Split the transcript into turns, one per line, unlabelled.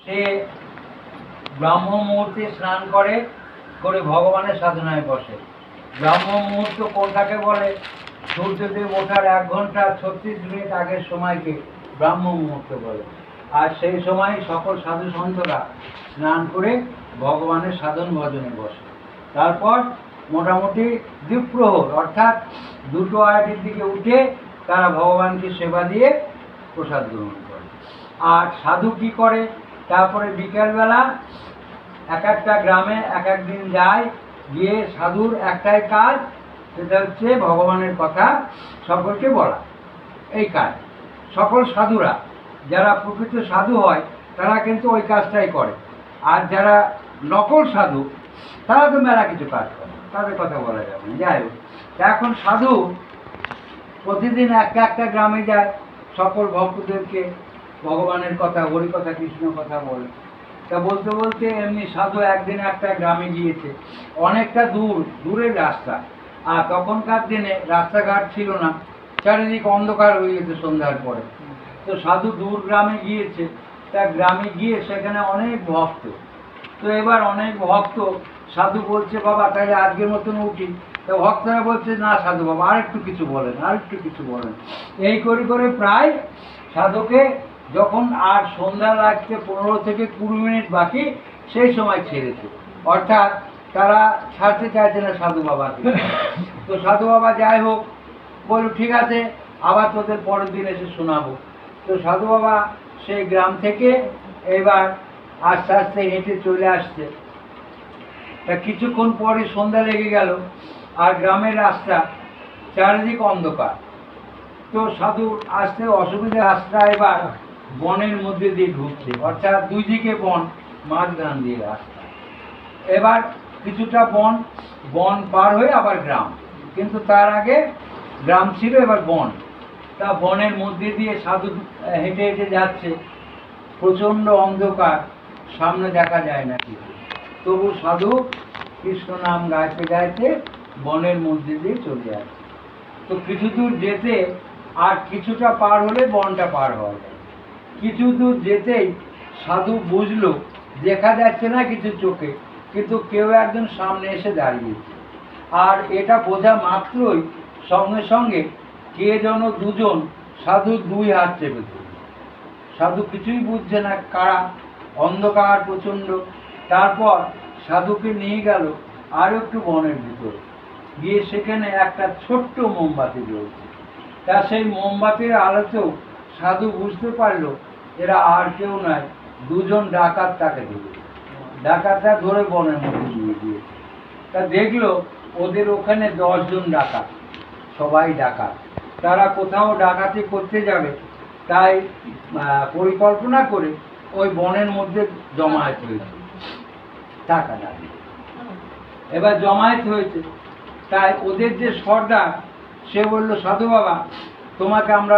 সে ব্রাহ্ম মুহূর্তে স্নান করে করে ভগবানের সাধনায় বসে। ব্রাহ্ম মুহূর্ত কোনটাকে বলে? সূর্যদেব ওঠার 1 ঘন্টা 36 মিনিট আগের সময়কে ব্রাহ্ম মুহূর্ত বলে। আর সেই সময় সকল সাধু সন্তরা স্নান করে ভগবানের সাধন ভজনে বসে। তারপর মোটামুটি দ্বিপ্রহর অর্থাৎ 2টো আড়াইটির দিকে উঠে তারা ভগবানকে সেবা দিয়ে প্রসাদ গ্রহণ করে। আর সাধু কি করে? তারপরে বিকেলবেলা এক একটা গ্রামে এক এক দিন যায়, গিয়ে সাধুর একটাই কাজ, সেটা হচ্ছে ভগবানের কথা সকলকে বলা। এই কাজ সকল সাধুরা, যারা প্রকৃত সাধু হয় তারা কিন্তু ওই কাজটাই করে। আর যারা নকল সাধু তারা তো মেলা কিছু কাজ করে, তাদের কথা বলা যাবে না। যাই হোক, এখন সাধু প্রতিদিন একটা গ্রামে যায়, সকল ভক্তদেরকে ভগবানের কথা, হরি কথা, কৃষ্ণ কথা বলে। তা বলতে বলতে এমনি সাধু একদিন একটা গ্রামে গিয়েছে, অনেকটা দূরের রাস্তা। আর তখনকার দিনে রাস্তাঘাট ছিল না, চারিদিক অন্ধকার হয়ে গেছে সন্ধ্যার পরে। তো সাধু দূর গ্রামে গিয়েছে। তা গ্রামে গিয়ে সেখানে অনেক ভক্ত। তো এবার অনেক ভক্ত, সাধু বলছে বাবা তাহলে আজকের মতন উঠি। তো ভক্তরা বলছে না সাধু বাবা আরেকটু কিছু বলেন, আরেকটু কিছু বলেন। এই করে করে প্রায় সাধুকে যখন আর সন্ধ্যা লাগছে 15 থেকে 20 মিনিট বাকি, সেই সময় ছেড়েছে। অর্থাৎ তারা ছাড়তে চাইছে না সাধু বাবাকে। তো সাধু বাবা যাই হোক বলল ঠিক আছে, আবার তোদের পরের দিন এসে শোনাবো। তো সাধু বাবা সেই গ্রাম থেকে এবার আস্তে আস্তে হেঁটে চলে আসছে। তা কিছুক্ষণ পরে সন্ধ্যা লেগে গেল, আর গ্রামের রাস্তা চারিদিক অন্ধকার। তো সাধু আসতে অসুবিধা, রাস্তা এবার বনের মধ্যে দিয়ে ঢুকছে, অর্থাৎ 2 দিকে বন, মাঝখান দিয়ে রাস্তা। এবার কিছুটা বন পার হয়ে আবার গ্রাম, কিন্তু তার আগে গ্রাম ছিল, এবার বন। তা বনের মধ্যে দিয়ে সাধু হেঁটে হেঁটে যাচ্ছে, প্রচণ্ড অন্ধকার, সামনে দেখা যায় না কিছু। তবু সাধু কৃষ্ণ নাম গাইতে গাইতে বনের মধ্যে দিয়ে চলে যাচ্ছে। তো কিছু দূর যেতে, আর কিছুটা পার হলে বনটা পার হওয়া যায়। কিছু দূর যেতেই সাধু বুঝলো দেখা যাচ্ছে না কিছু চোখে, কিন্তু কেউ একজন সামনে এসে দাঁড়িয়েছে। আর এটা বোঝা মাত্রই সঙ্গে সঙ্গে কে যেন দুজন সাধু 2 হাত চেপে ধরল। সাধু কিছুই বুঝছে না কারা, অন্ধকার প্রচণ্ড। তারপর সাধুকে নিয়ে গেল আর একটু বনের ভিতরে, গিয়ে সেখানে একটা ছোট্ট মোমবাতি জ্বলছে। তা সেই মোমবাতির আলোতেও সাধু বুঝতে পারলো এরা আর কেউ নয়, 2 জন ডাকাত তাকে ধরেছে। ডাকাতরা ধরে বনের মধ্যে নিয়ে গিয়েছে। তা দেখলো ওদের ওখানে 10 জন ডাকাত, সবাই ডাকাত। তারা কোথাও ডাকাতি করতে যাবে, তাই পরিকল্পনা করে ওই বনের মধ্যে জমায়েত হয়েছে টাকা দাবি। এবার জমায়েত হয়েছে, তাই ওদের যে সর্দার সে বলল সাধু বাবা তোমাকে আমরা